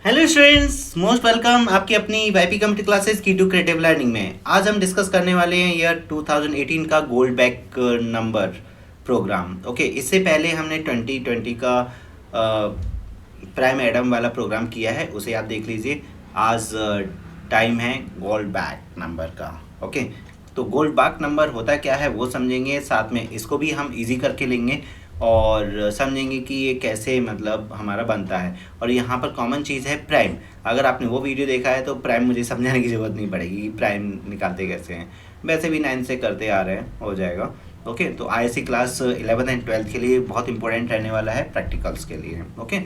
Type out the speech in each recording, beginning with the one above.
Hello students, most welcome आपकी अपनी YP computer classes की टू क्रिएटिव लर्निंग में। आज हम डिस्कस करने वाले हैं ईयर 2018 का Goldbach number programme. Okay, इससे पहले हमने 2020 का प्राइम एडम वाला प्रोग्राम किया है, उसे आप देख लीजिए। आज टाइम है गोल्ड बैक नंबर का। ओके, तो गोल्ड बैक नंबर होता क्या है वो समझेंगे, साथ में इसको भी हम इजी करके लेंगे और समझेंगे कि ये कैसे मतलब हमारा बनता है। और यहाँ पर कॉमन चीज़ है प्राइम। अगर आपने वो वीडियो देखा है तो प्राइम मुझे समझाने की ज़रूरत नहीं पड़ेगी कि प्राइम निकालते कैसे हैं, वैसे भी 9 से करते आ रहे हैं, हो जाएगा। ओके, तो आईएससी क्लास 11 एंड 12 के लिए बहुत इंपॉर्टेंट रहने वाला है, प्रैक्टिकल्स के लिए। ओके,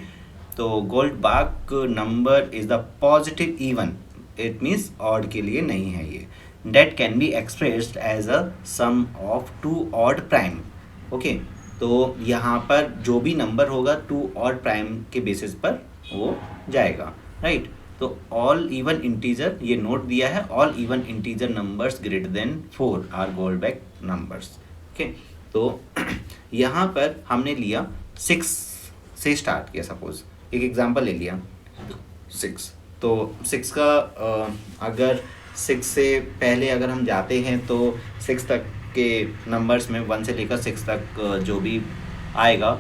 तो Goldbach number is the positive even, it means odd के लिए नहीं है ये। That can be expressed as a sum of two odd prime. Okay, तो यहाँ पर जो भी नंबर होगा टू और प्राइम के बेसिस पर वो जाएगा, राइट। तो ऑल इवन इंटीजर, ये नोट दिया है, all even integer numbers greater than 4 are Goldbach numbers. Okay, तो यहाँ पर हमने लिया 6 से स्टार्ट किया, सपोज एक एग्जांपल ले लिया 6। तो 6 का अगर 6 से पहले अगर हम जाते हैं तो 6 तक के नंबर्स में 1 से लेकर 6 तक जो भी आएगा,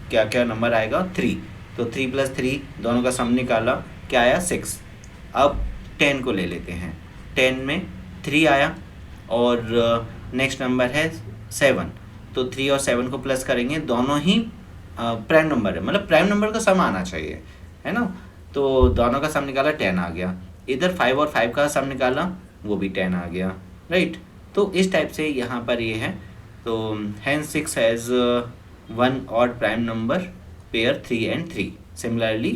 क्या क्या नंबर आएगा, 3। तो 3 + 3 दोनों का सम निकाला, क्या आया, 6। अब 10 को ले लेते हैं, 10 में 3 आया और नेक्स्ट नंबर है 7। तो 3 और 7 को प्लस करेंगे, दोनों ही प्राइम नंबर है, मतलब प्राइम नंबर का सम आना चाहिए, है ना। तो दोनों का सम निकाला, 10 आ गया। इधर 5 और 5 का सम निकाला, वो भी 10 आ गया, राइट। तो इस टाइप से यहाँ पर ये है। तो hence 6 has one odd prime number pair 3 and 3. Similarly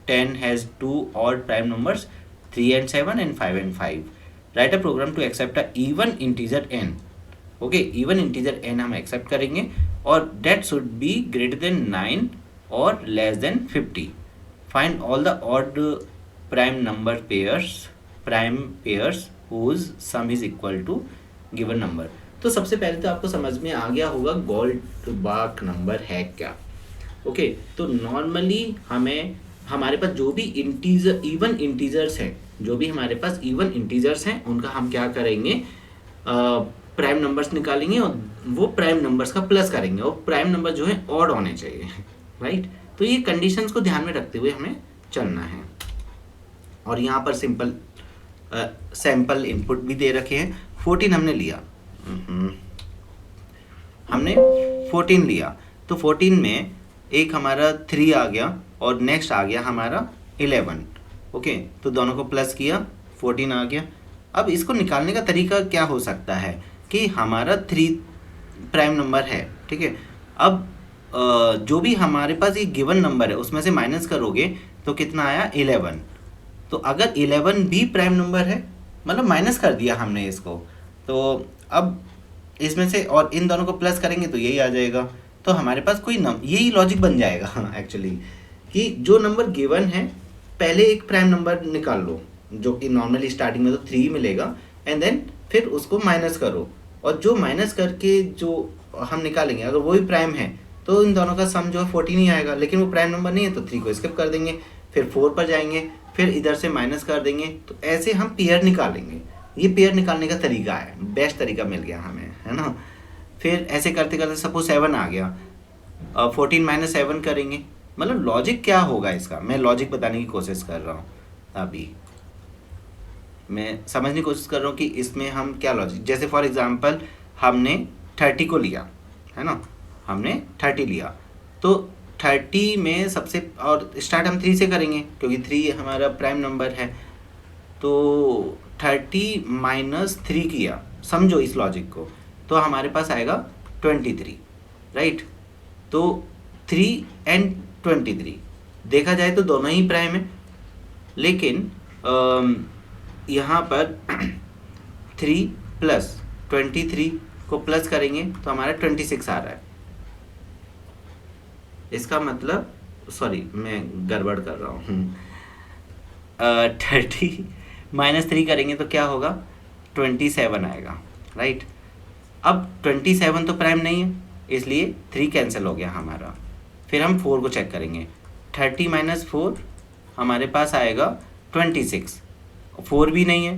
10 has 2 odd prime numbers 3 and 7 and 5 and 5. Write a program to accept a even integer n. Okay, even integer n हम accept करेंगे और that should be greater than 9 और less than 50. Find all the odd prime number pairs whose sum is equal to given number. तो सबसे पहले तो आपको समझ में आ गया होगा गोल्ड बैक नंबर है क्या। ओके, तो नॉर्मली हमारे पास जो भी इवन इंटीजर्स हैं, जो भी हमारे पास इवन इंटीजर्स हैं उनका हम क्या करेंगे, प्राइम नंबर्स निकालेंगे और वो प्राइम नंबर्स का प्लस करेंगे और प्राइम नंबर जो है ऑड होने चाहिए, राइट। तो ये कंडीशंस को ध्यान में रखते हुए हमें चलना है। और यहाँ पर सिंपल सैम्पल इनपुट भी दे रखे हैं। 14 हमने लिया, हमने 14 लिया, तो 14 में एक हमारा 3 आ गया और नेक्स्ट आ गया हमारा 11। ओके, तो दोनों को प्लस किया, 14 आ गया। अब इसको निकालने का तरीका क्या हो सकता है कि हमारा 3 प्राइम नंबर है, ठीक है। अब जो भी हमारे पास ये गिवन नंबर है उसमें से माइनस करोगे तो कितना आया, 11। तो अगर 11 भी प्राइम नंबर है, मतलब माइनस कर दिया हमने इसको, तो अब इसमें से और इन दोनों को प्लस करेंगे तो यही आ जाएगा। तो हमारे पास कोई यही लॉजिक बन जाएगा एक्चुअली, कि जो नंबर गिवन है पहले एक प्राइम नंबर निकाल लो, जो कि नॉर्मली स्टार्टिंग में तो 3 मिलेगा, एंड देन फिर उसको माइनस करो, और जो माइनस करके जो हम निकालेंगे अगर वही प्राइम है तो इन दोनों का सम जो है 14 ही आएगा। लेकिन वो प्राइम नंबर नहीं है तो 3 को स्किप कर देंगे, फिर 4 पर जाएंगे, फिर इधर से माइनस कर देंगे। तो ऐसे हम पेयर निकालेंगे। ये पेयर निकालने का तरीका है, बेस्ट तरीका मिल गया हमें, है ना। फिर ऐसे करते करते सपोज 7 आ गया, 14 - 7 करेंगे। मतलब लॉजिक क्या होगा इसका, मैं लॉजिक बताने की कोशिश कर रहा हूँ। अभी मैं समझने की कोशिश कर रहा हूँ कि इसमें हम क्या लॉजिक, जैसे फॉर एग्जांपल हमने 30 को लिया, है ना, हमने 30 लिया, तो 30 में सबसे, और स्टार्ट हम 3 से करेंगे क्योंकि 3 हमारा प्राइम नंबर है। तो 30 - 3 किया, समझो इस लॉजिक को, तो हमारे पास आएगा 23, राइट। तो 3 and 23 देखा जाए तो दोनों ही प्राइम है, लेकिन यहाँ पर 3 + 23 को प्लस करेंगे तो हमारा 26 आ रहा है। इसका मतलब, सॉरी मैं गड़बड़ कर रहा हूँ, 30 - 3 करेंगे तो क्या होगा, 27 आएगा, राइट। अब 27 तो प्राइम नहीं है, इसलिए 3 कैंसिल हो गया हमारा। फिर हम 4 को चेक करेंगे, 30 - 4 हमारे पास आएगा 26। 4 भी नहीं है,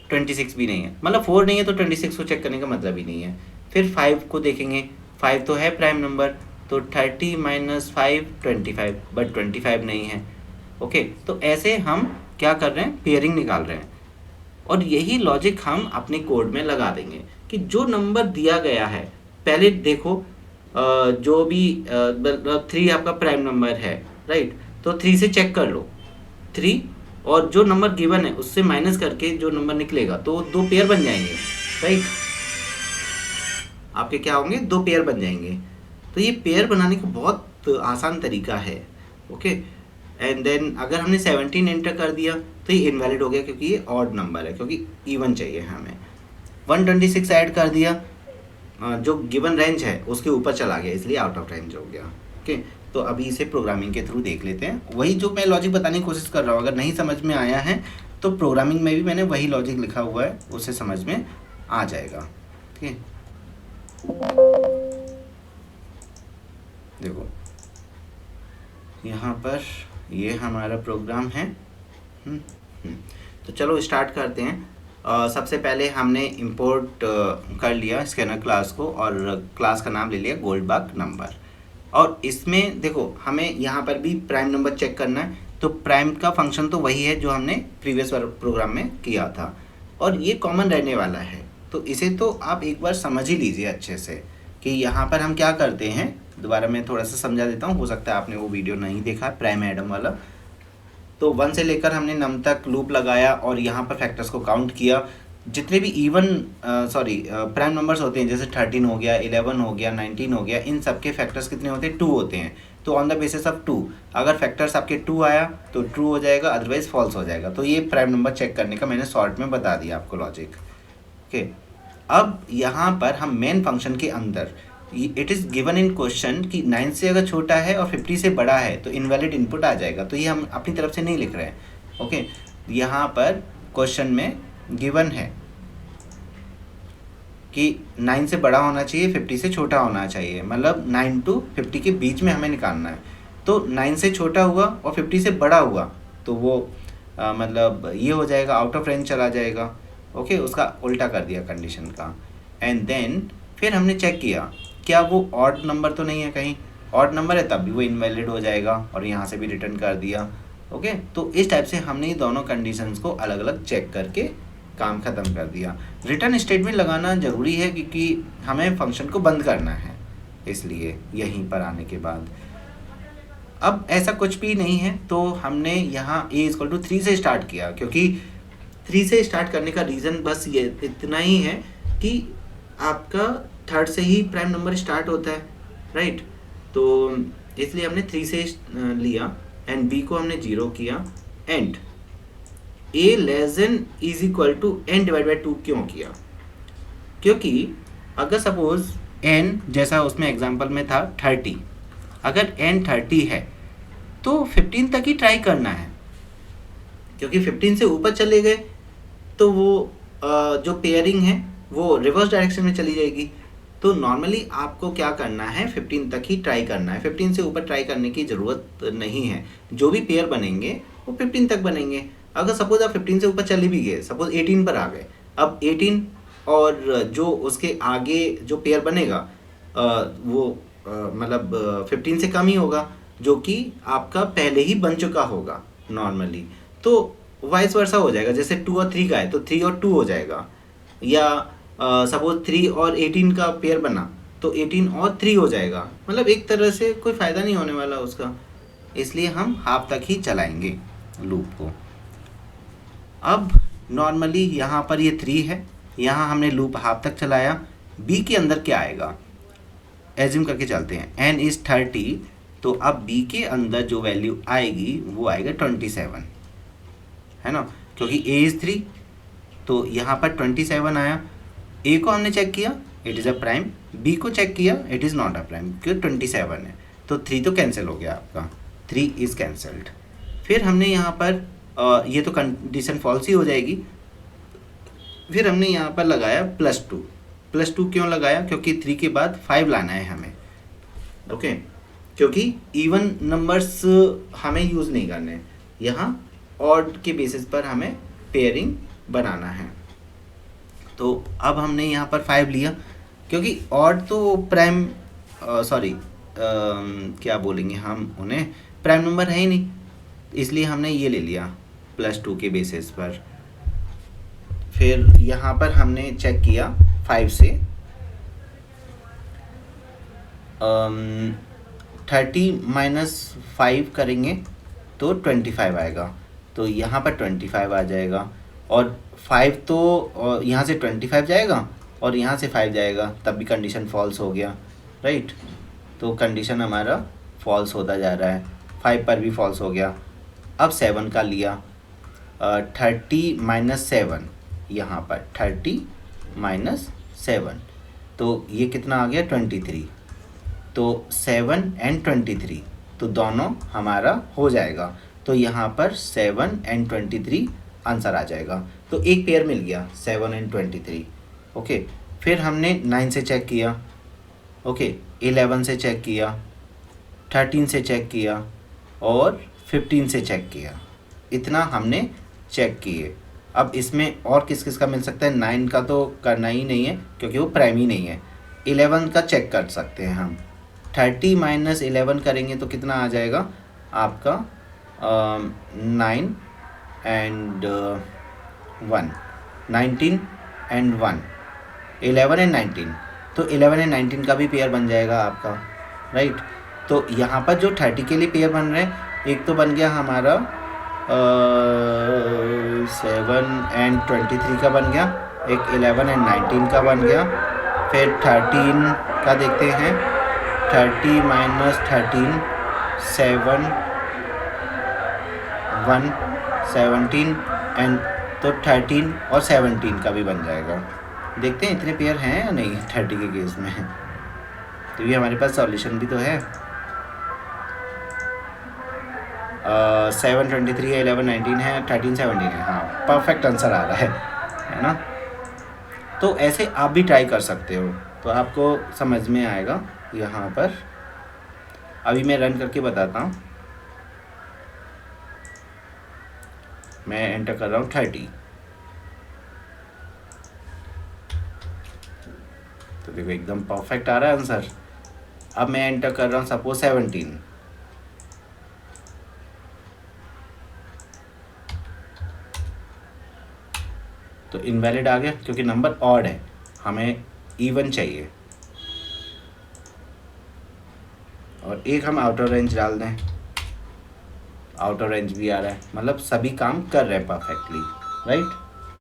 26 भी नहीं है, मतलब 4 नहीं है तो 26 को चेक करने का मतलब ही नहीं है। फिर 5 को देखेंगे, 5 तो है प्राइम नंबर, तो 30 - 5 25, बट 25 नहीं है। ओके, तो ऐसे हम क्या कर रहे हैं, पेयरिंग निकाल रहे हैं। और यही लॉजिक हम अपने कोड में लगा देंगे कि जो नंबर दिया गया है, पहले देखो जो भी 3 आपका प्राइम नंबर है, राइट, तो 3 से चेक कर लो 3, और जो नंबर गिवन है उससे माइनस करके जो नंबर निकलेगा तो 2 पेयर बन जाएंगे, राइट। आपके क्या होंगे, 2 पेयर बन जाएंगे। तो ये पेयर बनाने का बहुत आसान तरीका है। ओके, एंड देन अगर हमने 17 एंटर कर दिया तो ये इनवैलिड हो गया क्योंकि ये ऑड नंबर है, क्योंकि इवन चाहिए हमें। 126 ऐड कर दिया, जो गिवन रेंज है उसके ऊपर चला गया, इसलिए आउट ऑफ रेंज हो गया। ओके, तो अभी इसे प्रोग्रामिंग के थ्रू देख लेते हैं। वही जो मैं लॉजिक बताने की कोशिश कर रहा हूँ, अगर नहीं समझ में आया है तो प्रोग्रामिंग में भी मैंने वही लॉजिक लिखा हुआ है, उससे समझ में आ जाएगा। ठीक है, देखो यहाँ पर ये हमारा प्रोग्राम है। तो चलो स्टार्ट करते हैं। सबसे पहले हमने इंपोर्ट कर लिया स्कैनर क्लास को, और क्लास का नाम ले लिया गोल्डबग नंबर। और इसमें देखो हमें यहाँ पर भी प्राइम नंबर चेक करना है, तो प्राइम का फंक्शन तो वही है जो हमने प्रीवियस प्रोग्राम में किया था, और ये कॉमन रहने वाला है। तो इसे तो आप एक बार समझ ही लीजिए अच्छे से कि यहाँ पर हम क्या करते हैं। दोबारा मैं थोड़ा सा समझा देता हूँ, हो सकता है आपने वो वीडियो नहीं देखा प्राइम एडम वाला। तो 1 से लेकर हमने नम तक लूप लगाया और यहाँ पर फैक्टर्स को काउंट किया। जितने भी इवन प्राइम नंबर्स होते हैं, जैसे 13 हो गया, 11 हो गया, 19 हो गया, इन सब के फैक्टर्स कितने होते हैं, 2 होते हैं। तो ऑन द बेसिस ऑफ 2, अगर फैक्टर्स आपके 2 आया तो ट्रू हो जाएगा, अदरवाइज फॉल्स हो जाएगा। तो ये प्राइम नंबर चेक करने का मैंने शॉर्ट में बता दिया आपको लॉजिक। ओके, अब यहाँ पर हम मेन फंक्शन के अंदर, it is given in question कि 9 से अगर छोटा है और 50 से बड़ा है तो इनवैलिड इनपुट आ जाएगा। तो ये हम अपनी तरफ से नहीं लिख रहे हैं। ओके, यहाँ पर क्वेश्चन में गिवन है कि 9 से बड़ा होना चाहिए, 50 से छोटा होना चाहिए, मतलब 9 to 50 के बीच में हमें निकालना है। तो 9 से छोटा हुआ और 50 से बड़ा हुआ तो वो मतलब ये हो जाएगा, आउट ऑफ रेंज चला जाएगा। ओके, उसका उल्टा कर दिया कंडीशन का। एंड देन फिर हमने चेक किया क्या वो ऑड नंबर तो नहीं है, कहीं ऑड नंबर है तब भी वो इनवैलिड हो जाएगा, और यहाँ से भी रिटर्न कर दिया। ओके, तो इस टाइप से हमने ये दोनों कंडीशंस को अलग अलग चेक करके काम ख़त्म कर दिया। रिटर्न स्टेटमेंट लगाना ज़रूरी है क्योंकि हमें फंक्शन को बंद करना है, इसलिए यहीं पर आने के बाद अब ऐसा कुछ भी नहीं है। तो हमने यहाँ a = 3 से स्टार्ट किया, क्योंकि 3 से स्टार्ट करने का रीज़न बस ये इतना ही है कि आपका थर्ड से ही प्राइम नंबर स्टार्ट होता है, राइट। तो इसलिए हमने 3 से लिया, एंड b को हमने 0 किया, एंड a <= n/2 क्यों किया, क्योंकि अगर सपोज n जैसा उसमें एग्जांपल में था 30, अगर n 30 है तो 15 तक ही ट्राई करना है, क्योंकि 15 से ऊपर चले गए तो वो जो पेयरिंग है वो रिवर्स डायरेक्शन में चली जाएगी। तो नॉर्मली आपको क्या करना है, 15 तक ही ट्राई करना है, 15 से ऊपर ट्राई करने की ज़रूरत नहीं है। जो भी पेयर बनेंगे वो 15 तक बनेंगे। अगर सपोज आप 15 से ऊपर चले भी गए, सपोज 18 पर आ गए, अब 18 और जो उसके आगे जो पेयर बनेगा वो मतलब 15 से कम ही होगा, जो कि आपका पहले ही बन चुका होगा नॉर्मली। तो वाइस वर्सा हो जाएगा, जैसे 2 और 3 का है तो 3 और 2 हो जाएगा, या सपोज 3 और 18 का पेयर बना तो 18 और 3 हो जाएगा। मतलब एक तरह से कोई फ़ायदा नहीं होने वाला उसका, इसलिए हम हाफ तक ही चलाएंगे लूप को। अब नॉर्मली यहाँ पर ये 3 है, यहाँ हमने लूप हाफ तक चलाया। b के अंदर क्या आएगा, एज्यूम करके चलते हैं n is 30, तो अब b के अंदर जो वैल्यू आएगी वो आएगा 27, है ना, क्योंकि a is 3, तो यहाँ पर 27 आया। a को हमने चेक किया, it is a prime, b को चेक किया, it is not a prime, क्योंकि 27 है, तो 3 तो कैंसिल हो गया आपका, 3 इज़ कैंसल्ड। फिर हमने यहाँ पर ये तो कंडीशन फॉल्स ही हो जाएगी। फिर हमने यहाँ पर लगाया +2 क्यों लगाया, क्योंकि 3 के बाद 5 लाना है हमें। ओके, क्योंकि इवन नंबर्स हमें यूज़ नहीं करने, यहाँ ऑड के बेसिस पर हमें पेयरिंग बनाना है। तो अब हमने यहाँ पर 5 लिया, क्योंकि ऑड तो प्राइम सॉरी क्या बोलेंगे हम उन्हें, प्राइम नंबर है ही नहीं, इसलिए हमने ये ले लिया +2 के बेसिस पर। फिर यहाँ पर हमने चेक किया 5 से 30 - 5 करेंगे तो 25 आएगा, तो यहाँ पर 25 आ जाएगा। और 5 तो यहाँ से 25 जाएगा और यहाँ से 5 जाएगा, तब भी कंडीशन फॉल्स हो गया, राइट। तो कंडीशन हमारा फॉल्स होता जा रहा है, 5 पर भी फॉल्स हो गया। अब 7 का लिया, 30 - 7, यहाँ पर 30 - 7, तो ये कितना आ गया 23। तो 7 और 23 तो दोनों हमारा हो जाएगा, तो यहाँ पर 7 और 23 आंसर आ जाएगा। तो एक पेयर मिल गया 7 और 23। ओके, फिर हमने 9 से चेक किया, ओके, 11 से चेक किया, 13 से चेक किया और 15 से चेक किया। इतना हमने चेक किए। अब इसमें और किस किस का मिल सकता है, 9 का तो करना ही नहीं है क्योंकि वो प्राइम ही नहीं है। 11 का चेक कर सकते हैं हम, 30 - 11 करेंगे तो कितना आ जाएगा आपका 9 and 1, 19 and 1, 11 and 19, तो 11 and 19 का भी पेयर बन जाएगा आपका, राइट। तो यहाँ पर जो 30 के लिए पेयर बन रहे हैं, एक तो बन गया हमारा 7 and 23 का बन गया, एक 11 and 19 का बन गया। फिर 13 का देखते हैं, 30 - 13 7 1 17 एंड तो 13 और 17 का भी बन जाएगा। देखते हैं इतने पेयर हैं या नहीं 30 के केस में, तो ये हमारे पास सॉल्यूशन भी तो है। 7 23 है, 11 19 है, 13 17 है, हाँ परफेक्ट आंसर आ रहा है ना। तो ऐसे आप भी ट्राई कर सकते हो, तो आपको समझ में आएगा। यहाँ पर अभी मैं रन करके बताता हूँ, मैं एंटर कर रहा हूँ 30, तो देखो एकदम परफेक्ट आ रहा है आंसर। अब मैं एंटर कर रहा हूँ सपोज 17, तो इनवैलिड आ गया क्योंकि नंबर ऑड है, हमें इवन चाहिए। और एक हम आउटर रेंज डाल दें, आउटर रेंज भी आ रहा है, मतलब सभी काम कर रहे हैं परफेक्टली, राइट।